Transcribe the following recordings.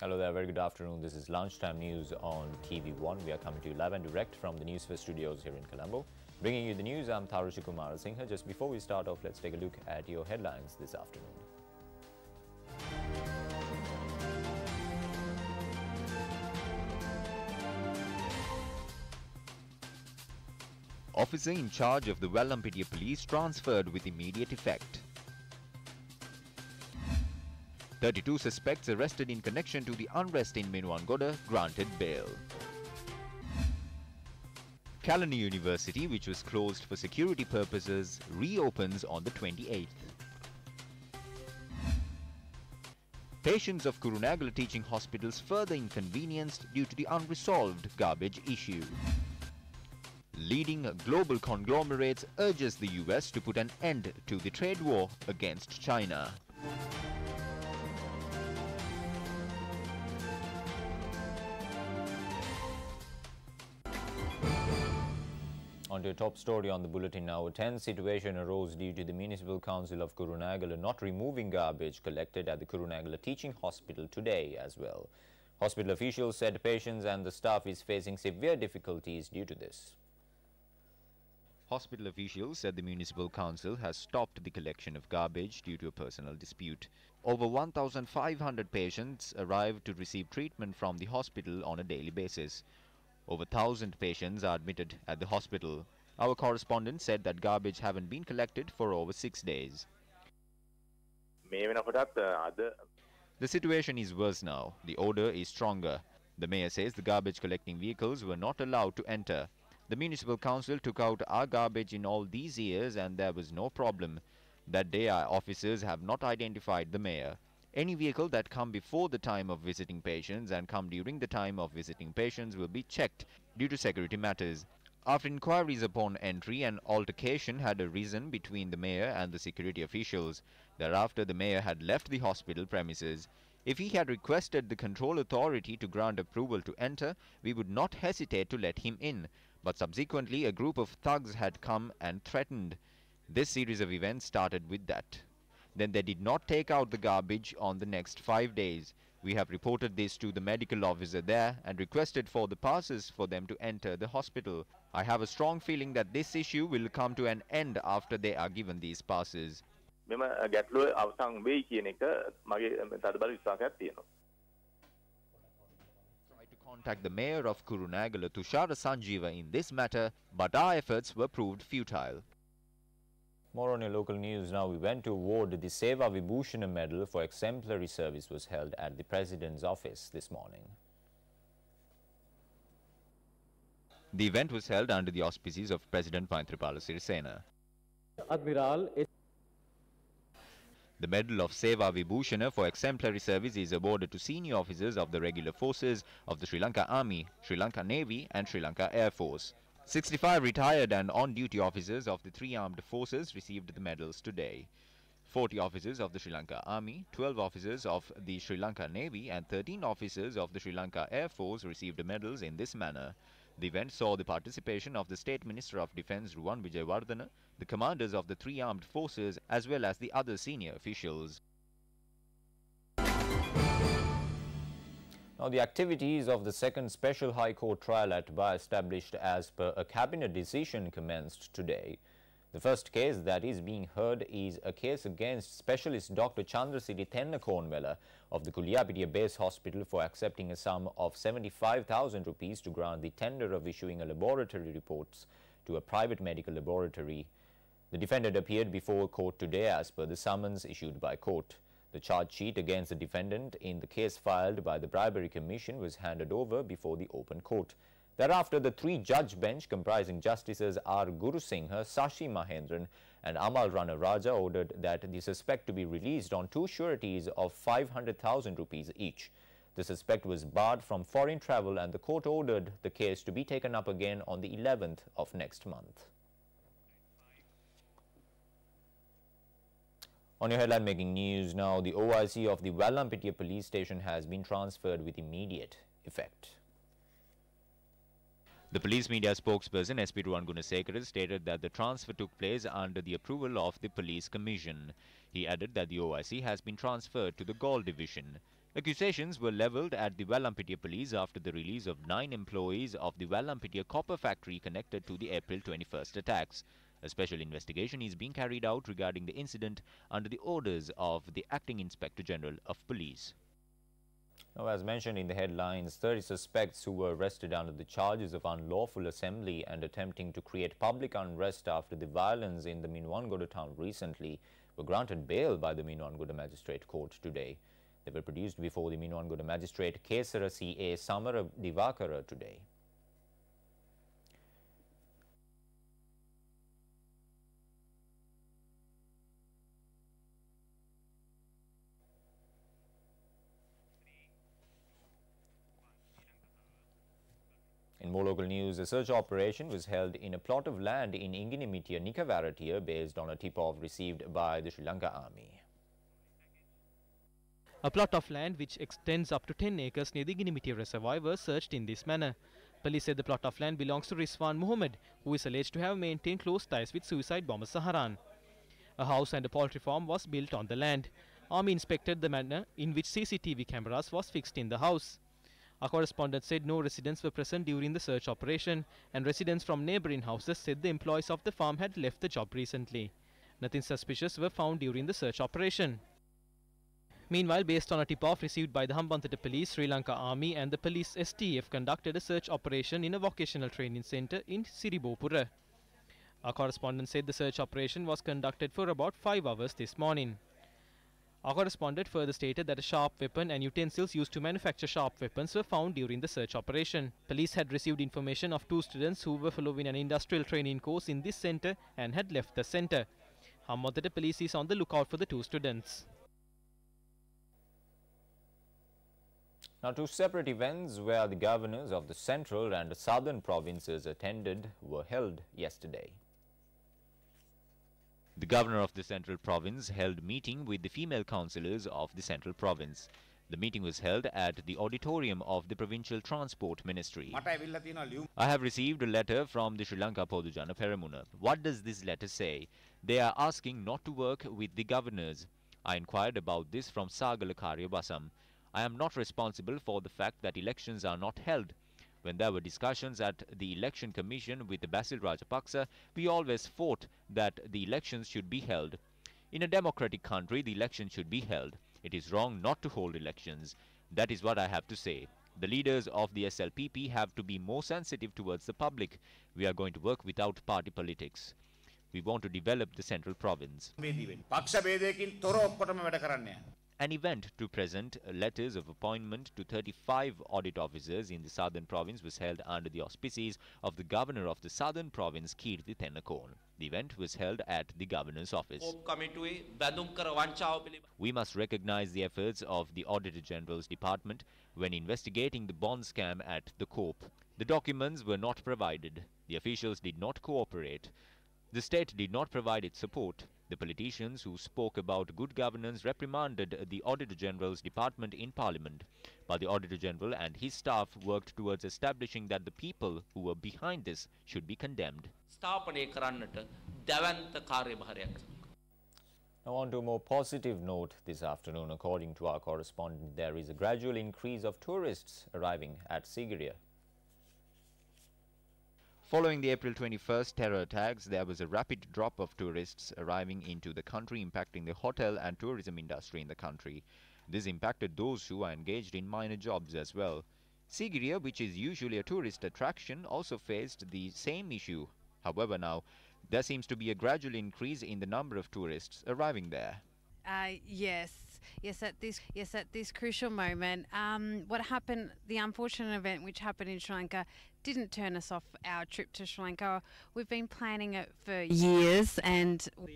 Hello there, very good afternoon. This is Lunchtime News on TV1. We are coming to you live and direct from the Newsfirst studios here in Colombo. Bringing you the news, I'm Tharusha Kumar Singha. Just before we start off, let's take a look at your headlines this afternoon. Officer in charge of the Vallampitiya police transferred with immediate effect. 32 suspects arrested in connection to the unrest in Minuwangoda granted bail. Kalani University, which was closed for security purposes, reopens on the 28th. Patients of Kurunegala teaching hospitals further inconvenienced due to the unresolved garbage issue. Leading global conglomerates urges the US to put an end to the trade war against China. On to your top story on the bulletin now. A tense situation arose due to the Municipal Council of Kurunegala not removing garbage collected at the Kurunegala Teaching Hospital today as well. Hospital officials said patients and the staff is facing severe difficulties due to this. Hospital officials said the Municipal Council has stopped the collection of garbage due to a personal dispute. Over 1,500 patients arrive to receive treatment from the hospital on a daily basis. Over 1,000 patients are admitted at the hospital. Our correspondent said that garbage haven't been collected for over 6 days. The situation is worse now. The odor is stronger. The mayor says the garbage collecting vehicles were not allowed to enter. The Municipal Council took out our garbage in all these years and there was no problem. That day our officers have not identified the mayor. Any vehicle that come before the time of visiting patients and come during the time of visiting patients will be checked due to security matters. After inquiries upon entry, an altercation had arisen between the mayor and the security officials. Thereafter, the mayor had left the hospital premises. If he had requested the control authority to grant approval to enter, we would not hesitate to let him in. But subsequently, a group of thugs had come and threatened. This series of events started with that. Then they did not take out the garbage on the next 5 days. We have reported this to the medical officer there and requested for the passes for them to enter the hospital. I have a strong feeling that this issue will come to an end after they are given these passes. Try to contact the mayor of Kurunegala, Tushara Sanjeeva, in this matter, but our efforts were proved futile. More on your local news now. We went to award the Seva Vibhushana Medal for exemplary service was held at the President's office this morning. The event was held under the auspices of President Maithripala Sirisena. Admiral, the Medal of Seva Vibhushana for exemplary service is awarded to senior officers of the regular forces of the Sri Lanka Army, Sri Lanka Navy and Sri Lanka Air Force. 65 retired and on-duty officers of the three armed forces received the medals today. 40 officers of the Sri Lanka Army, 12 officers of the Sri Lanka Navy and 13 officers of the Sri Lanka Air Force received medals in this manner. The event saw the participation of the State Minister of Defence Ruwan Wijewardena, the commanders of the three armed forces as well as the other senior officials. Now, the activities of the second Special High Court trial at Bar, established as per a cabinet decision, commenced today. The first case that is being heard is a case against Specialist Dr. Chandrasiri Tennakonwela of the Kuliapitiya Base Hospital for accepting a sum of 75,000 rupees to grant the tender of issuing a laboratory reports to a private medical laboratory. The defendant appeared before court today as per the summons issued by court. The charge sheet against the defendant in the case filed by the Bribery Commission was handed over before the open court. Thereafter, the three-judge bench comprising Justices R. Guru Singha, Sashi Mahendran and Amal Rana Raja ordered that the suspect to be released on two sureties of 500,000 rupees each. The suspect was barred from foreign travel and the court ordered the case to be taken up again on the 11th of next month. On your headline making news now, the OIC of the Vallampitiya police station has been transferred with immediate effect. The police media spokesperson SP Ruwan Gunasekara stated that the transfer took place under the approval of the police commission. He added that the OIC has been transferred to the Gaul division. Accusations were levelled at the Vallampitiya police after the release of 9 employees of the Vallampitiya copper factory connected to the April 21st attacks. A special investigation is being carried out regarding the incident under the orders of the Acting Inspector General of Police. Now, as mentioned in the headlines, 30 suspects who were arrested under the charges of unlawful assembly and attempting to create public unrest after the violence in the Minwangoda town recently were granted bail by the Minwangoda Magistrate Court today. They were produced before the Minwangoda Magistrate Kesara C.A. Samara Divakara today. In more local news, a search operation was held in a plot of land in Inginimitia, Nikavaratia, based on a tip-off received by the Sri Lanka Army. A plot of land which extends up to 10 acres near the Inginimitia reservoir was searched in this manner. Police said the plot of land belongs to Rizwan Muhammad, who is alleged to have maintained close ties with suicide bomber Saharan. A house and a poultry farm was built on the land. Army inspected the manner in which CCTV cameras was fixed in the house. Our correspondent said no residents were present during the search operation, and residents from neighbouring houses said the employees of the farm had left the job recently. Nothing suspicious were found during the search operation. Meanwhile, based on a tip-off received by the Hambantota Police, Sri Lanka Army and the Police STF conducted a search operation in a vocational training centre in Siribopura. Our correspondent said the search operation was conducted for about 5 hours this morning. Our correspondent further stated that a sharp weapon and utensils used to manufacture sharp weapons were found during the search operation. Police had received information of 2 students who were following an industrial training course in this centre and had left the centre. Hambantota Police is on the lookout for the 2 students. Now, 2 separate events where the governors of the central and southern provinces attended were held yesterday. The governor of the Central Province held meeting with the female councillors of the Central Province. The meeting was held at the auditorium of the Provincial Transport Ministry. I have received a letter from the Sri Lanka Podujana Peramuna. What does this letter say? They are asking not to work with the governors. I inquired about this from Sagala Karyabasam. I am not responsible for the fact that elections are not held. When there were discussions at the Election Commission with Basil Rajapaksa, we always fought that the elections should be held. In a democratic country, the election should be held. It is wrong not to hold elections. That is what I have to say. The leaders of the SLPP have to be more sensitive towards the public. We are going to work without party politics. We want to develop the Central Province. An event to present letters of appointment to 35 audit officers in the Southern Province was held under the auspices of the Governor of the Southern Province, Kirti Tennakoon. The event was held at the Governor's office. We must recognize the efforts of the Auditor General's Department when investigating the bond scam at the Coop. The documents were not provided. The officials did not cooperate. The state did not provide its support. The politicians who spoke about good governance reprimanded the Auditor General's Department in Parliament. But the Auditor General and his staff worked towards establishing that the people who were behind this should be condemned. Now on to a more positive note this afternoon. According to our correspondent, there is a gradual increase of tourists arriving at Sigiriya. Following the April 21st terror attacks, there was a rapid drop of tourists arriving into the country, impacting the hotel and tourism industry in the country. This impacted those who are engaged in minor jobs as well. Sigiriya, which is usually a tourist attraction, also faced the same issue. However, now, there seems to be a gradual increase in the number of tourists arriving there. Yes, at this crucial moment. What happened, the unfortunate event which happened in Sri Lanka, didn't turn us off our trip to Sri Lanka. We've been planning it for years, and what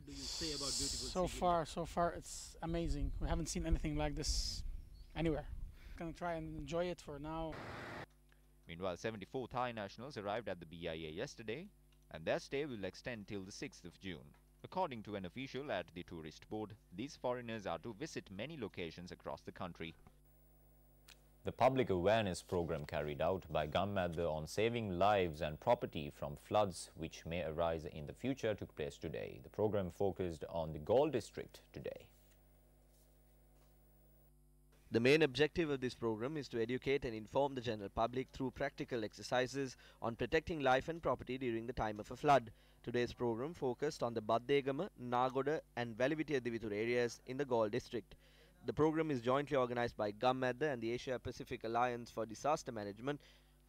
do you say about beautiful Sigiriya? So far it's amazing. We haven't seen anything like this anywhere. Gonna try and enjoy it for now. Meanwhile, 74 Thai nationals arrived at the BIA yesterday, and their stay will extend till the 6th of June. According to an official at the tourist board, these foreigners are to visit many locations across the country. The public awareness program carried out by Gammadda on saving lives and property from floods which may arise in the future took place today. The program focused on the Galle district today. The main objective of this program is to educate and inform the general public through practical exercises on protecting life and property during the time of a flood. Today's program focused on the Baddegama, Nagoda and Velivitiya Divitur areas in the Galle district. The program is jointly organized by Gammadda and the Asia Pacific Alliance for Disaster Management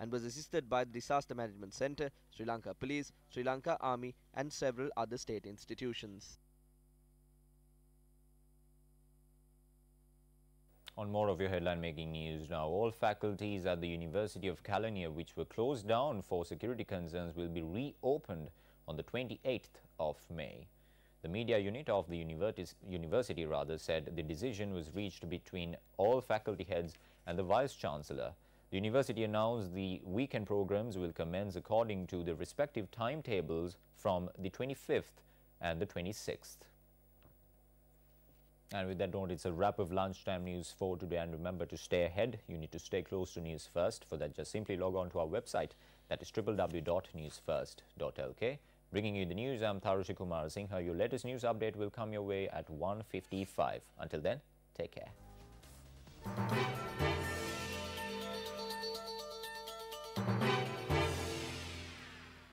and was assisted by the Disaster Management Centre, Sri Lanka Police, Sri Lanka Army and several other state institutions. On more of your headline-making news now, all faculties at the University of Kelaniya which were closed down for security concerns will be reopened on the 28th of May. The media unit of the university said the decision was reached between all faculty heads and the Vice-Chancellor. The university announced the weekend programs will commence according to the respective timetables from the 25th and the 26th. And with that note, it's a wrap of lunchtime news for today. And remember to stay ahead. You need to stay close to News First. For that, just simply log on to our website. That is www.newsfirst.lk. Bringing you the news, I'm Tharushi Kumar Singha. Your latest news update will come your way at 1:55. Until then, take care.